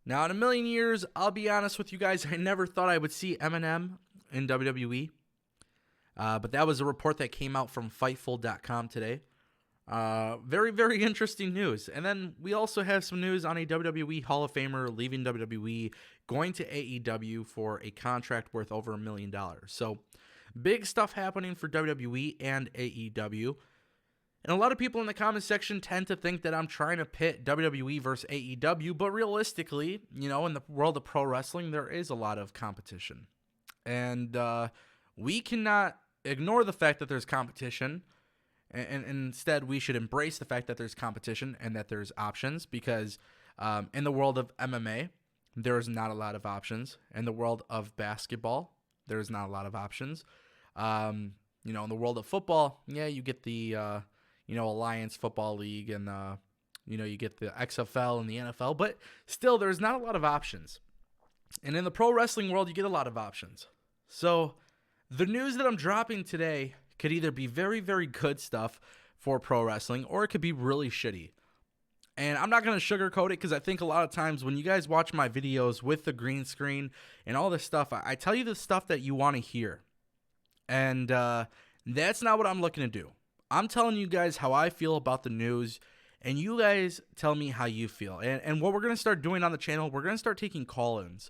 Now, in a million years, I'll be honest with you guys, I never thought I would see Eminem in WWE. But that was a report that came out from Fightful.com today. Very, very interesting news. And then we also have some news on a WWE Hall of Famer leaving WWE, going to AEW for a contract worth over $1 million. So, big stuff happening for WWE and AEW. And a lot of people in the comment section tend to think that I'm trying to pit WWE versus AEW, but realistically, in the world of pro wrestling, there is a lot of competition. And we cannot ignore the fact that there's competition, and instead we should embrace the fact that there's competition and that there's options, because in the world of MMA, there's not a lot of options. In the world of basketball, there's not a lot of options. In the world of football, yeah, you get the Alliance Football League, and you get the XFL and the NFL, but still there's not a lot of options. And in the pro wrestling world, you get a lot of options. So the news that I'm dropping today could either be very, very good stuff for pro wrestling, or it could be really shitty. And I'm not going to sugarcoat it, because I think a lot of times when you guys watch my videos with the green screen and all this stuff, I tell you the stuff that you want to hear. And that's not what I'm looking to do. I'm telling you guys how I feel about the news, and you guys tell me how you feel. And what we're going to start doing on the channel, we're going to start taking call-ins.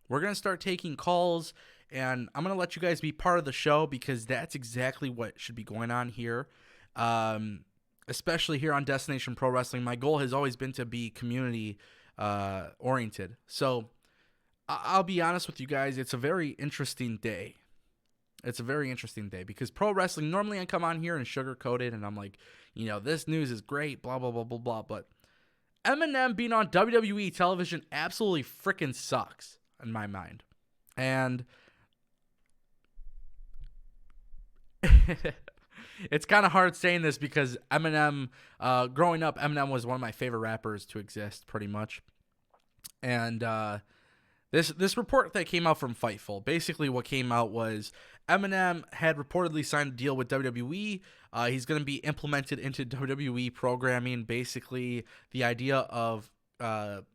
We're going to start taking calls, and I'm going to let you guys be part of the show, because that's exactly what should be going on here, especially here on Destination Pro Wrestling. My goal has always been to be community oriented. So I'll be honest with you guys, it's a very interesting day. It's a very interesting day, because pro wrestling, normally I come on here and sugarcoat it, and I'm like, this news is great, blah, blah, blah, blah, blah. But Eminem being on WWE television absolutely freaking sucks in my mind. And it's kind of hard saying this, because Eminem, growing up, Eminem was one of my favorite rappers to exist, pretty much. And this report that came out from Fightful, basically what came out was Eminem had reportedly signed a deal with WWE. He's going to be implemented into WWE programming. Basically, the idea of doing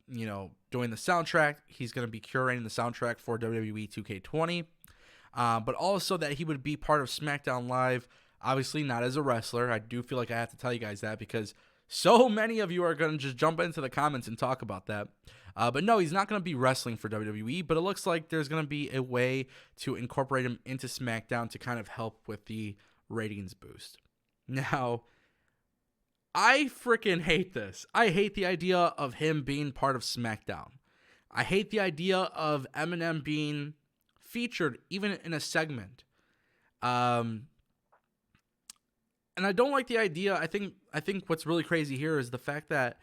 the soundtrack. He's going to be curating the soundtrack for WWE 2K20, but also that he would be part of Smackdown Live. Obviously, not as a wrestler. I do feel like I have to tell you guys that, because so many of you are going to just jump into the comments and talk about that. But no, he's not going to be wrestling for WWE, but it looks like there's going to be a way to incorporate him into SmackDown to kind of help with the ratings boost. Now, I freaking hate this. I hate the idea of him being part of SmackDown. I hate the idea of Eminem being featured even in a segment. And I don't like the idea. I think what's really crazy here is the fact that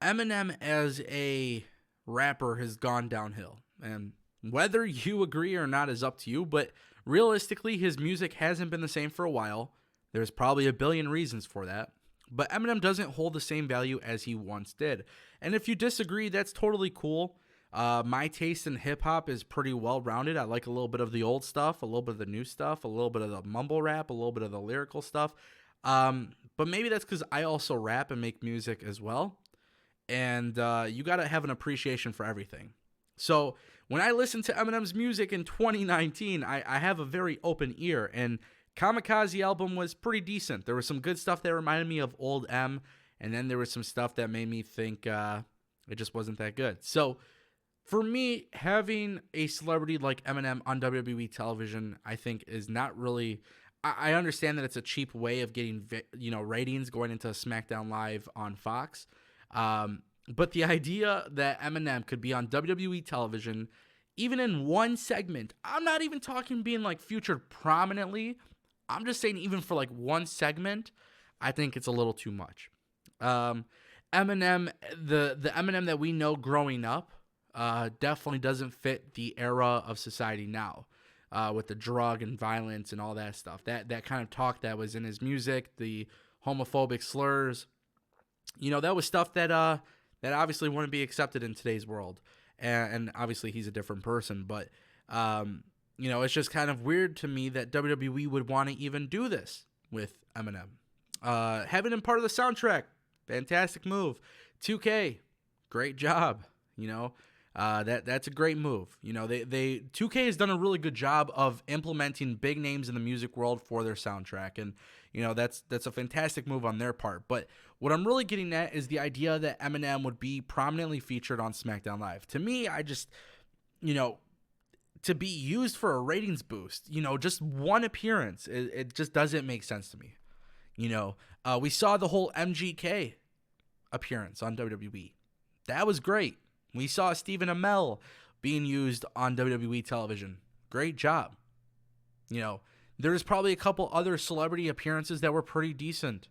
Eminem as a rapper has gone downhill. And whether you agree or not is up to you, but realistically, his music hasn't been the same for a while. There's probably a billion reasons for that. But Eminem doesn't hold the same value as he once did. And if you disagree, that's totally cool. My taste in hip-hop is pretty well-rounded. I like a little bit of the old stuff, a little bit of the new stuff, a little bit of the mumble rap, a little bit of the lyrical stuff. But maybe that's because I also rap and make music as well. And you got to have an appreciation for everything. So when I listen to Eminem's music in 2019, I have a very open ear. And Kamikaze album was pretty decent. There was some good stuff that reminded me of old M. And then there was some stuff that made me think it just wasn't that good. So for me, having a celebrity like Eminem on WWE television, I think is not really... I understand that it's a cheap way of getting ratings going into SmackDown Live on Fox. But the idea that Eminem could be on WWE television, even in one segment, I'm not even talking being like featured prominently. I'm just saying even for like one segment, I think it's a little too much. Eminem, the Eminem that we know growing up, definitely doesn't fit the era of society now, with the drug and violence and all that stuff. That kind of talk that was in his music, the homophobic slurs, that was stuff that obviously wouldn't be accepted in today's world. And obviously he's a different person, but it's just kind of weird to me that WWE would want to even do this with Eminem. Having him part of the soundtrack, fantastic move. 2K, great job. That's a great move. They 2K has done a really good job of implementing big names in the music world for their soundtrack, and that's a fantastic move on their part. But what I'm really getting at is the idea that Eminem would be prominently featured on SmackDown Live. To me, I just to be used for a ratings boost, just one appearance, it just doesn't make sense to me. We saw the whole MGK appearance on WWE. That was great. We saw Stephen Amell being used on WWE television. Great job. There's probably a couple other celebrity appearances that were pretty decent.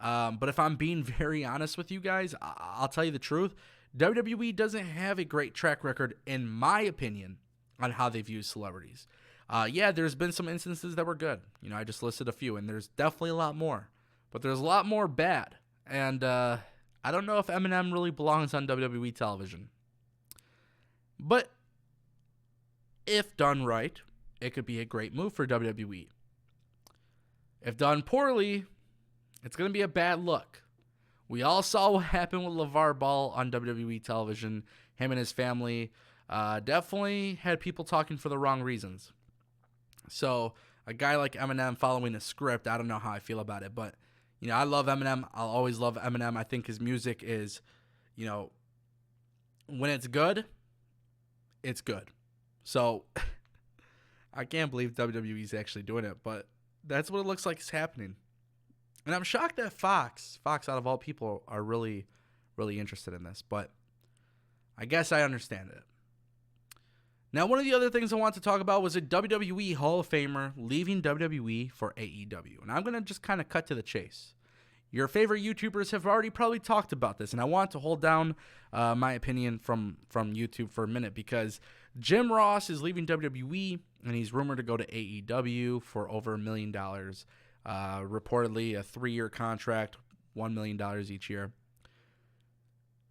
But if I'm being very honest with you guys, I'll tell you the truth. WWE doesn't have a great track record, in my opinion, on how they've used celebrities. There's been some instances that were good. I just listed a few, and there's definitely a lot more. But there's a lot more bad. And I don't know if Eminem really belongs on WWE television. But if done right, it could be a great move for WWE. If done poorly, it's going to be a bad look. We all saw what happened with LeVar Ball on WWE television. Him and his family definitely had people talking for the wrong reasons. So a guy like Eminem following a script, I don't know how I feel about it. But, I love Eminem. I'll always love Eminem. I think his music is, when it's good, it's good. So I can't believe WWE's actually doing it, but that's what it looks like is happening. And I'm shocked that Fox out of all people, are really, really interested in this, but I guess I understand it. Now, one of the other things I want to talk about was a WWE Hall of Famer leaving WWE for AEW. And I'm going to just kind of cut to the chase. Your favorite YouTubers have already probably talked about this, and I want to hold down my opinion from YouTube for a minute, because Jim Ross is leaving WWE, and he's rumored to go to AEW for over $1 million. Reportedly a 3-year contract, $1 million each year.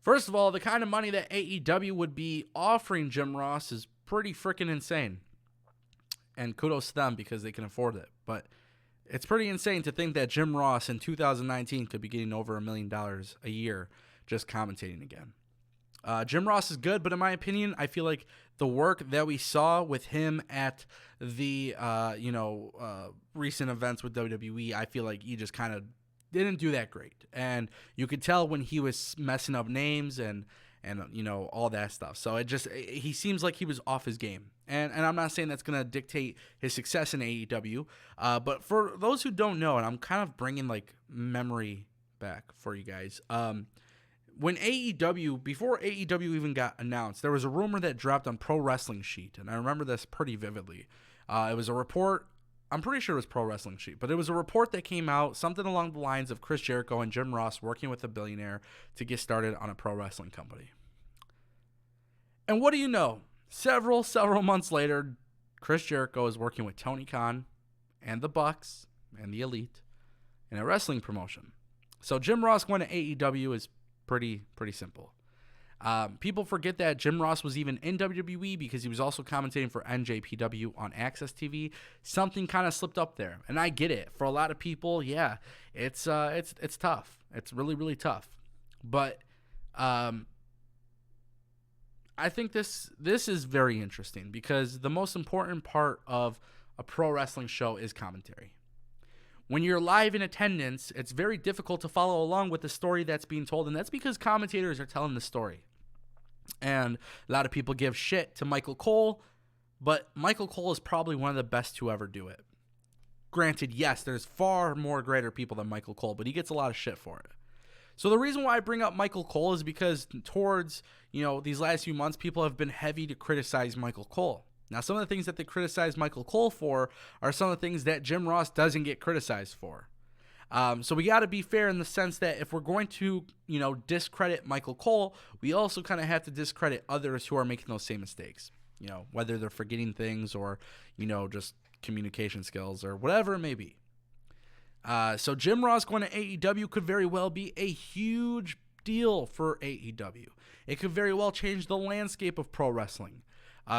First of all, the kind of money that AEW would be offering Jim Ross is pretty freaking insane. And kudos to them because they can afford it. But it's pretty insane to think that Jim Ross in 2019 could be getting over $1 million a year just commentating again. Jim Ross is good, but in my opinion, I feel like the work that we saw with him at the recent events with WWE, I feel like he just kind of didn't do that great. And you could tell when he was messing up names and all that stuff. So he seems like he was off his game. And I'm not saying that's going to dictate his success in AEW. But for those who don't know, and I'm kind of bringing like memory back for you guys. When before AEW even got announced, there was a rumor that dropped on Pro Wrestling Sheet, and I remember this pretty vividly. It was a report, I'm pretty sure it was Pro Wrestling Sheet, but it was a report that came out, something along the lines of Chris Jericho and Jim Ross working with a billionaire to get started on a pro wrestling company. And what do you know? Several months later, Chris Jericho is working with Tony Khan and the Bucks and the Elite in a wrestling promotion. So Jim Ross going to AEW is pretty simple. People forget that Jim Ross was even in WWE because he was also commentating for NJPW on Access TV. Something kind of slipped up there, and I get it. For a lot of people, yeah, it's tough. It's really, really tough. But I think this is very interesting because the most important part of a pro wrestling show is commentary. When you're live in attendance, it's very difficult to follow along with the story that's being told, and that's because commentators are telling the story. And a lot of people give shit to Michael Cole, but Michael Cole is probably one of the best to ever do it. Granted, yes, there's far more greater people than Michael Cole, but he gets a lot of shit for it. So the reason why I bring up Michael Cole is because towards, these last few months, people have been heavy to criticize Michael Cole. Now, some of the things that they criticize Michael Cole for are some of the things that Jim Ross doesn't get criticized for. So we got to be fair in the sense that if we're going to, discredit Michael Cole, we also kind of have to discredit others who are making those same mistakes. Whether they're forgetting things or, just communication skills or whatever it may be. So Jim Ross going to AEW could very well be a huge deal for AEW. It could very well change the landscape of pro wrestling.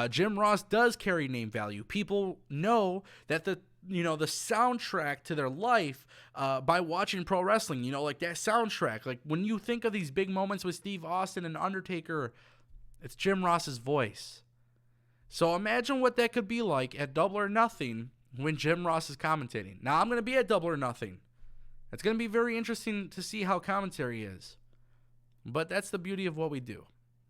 Jim Ross does carry name value. People know that the soundtrack to their life by watching pro wrestling, like that soundtrack. Like when you think of these big moments with Steve Austin and Undertaker, It's Jim Ross's voice. So imagine what that could be like at Double or Nothing when Jim Ross is commentating. Now, I'm going to be at Double or Nothing. It's going to be very interesting to see how commentary is. But that's the beauty of what we do.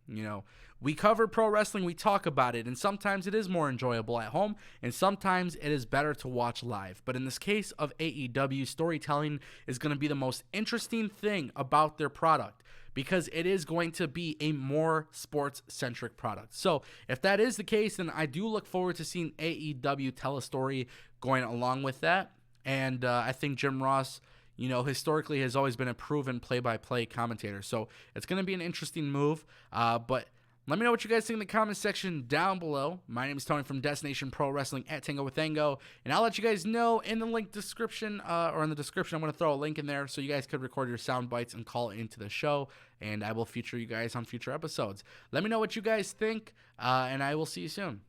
You know, we cover pro wrestling, we talk about it, and sometimes it is more enjoyable at home, and sometimes it is better to watch live. But in this case of AEW, storytelling is going to be the most interesting thing about their product, because it is going to be a more sports-centric product. So if that is the case, then I do look forward to seeing AEW tell a story going along with that. And I think Jim Ross, you know, historically has always been a proven play-by-play commentator. So it's going to be an interesting move. But let me know what you guys think in the comment section down below. My name is Tony from Destination Pro Wrestling at Tango with Tango. And I'll let you guys know in the link description, or in the description, I'm going to throw a link in there so you guys could record your sound bites and call into the show. And I will feature you guys on future episodes. Let me know what you guys think, and I will see you soon.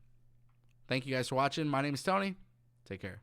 Thank you guys for watching. My name is Tony. Take care.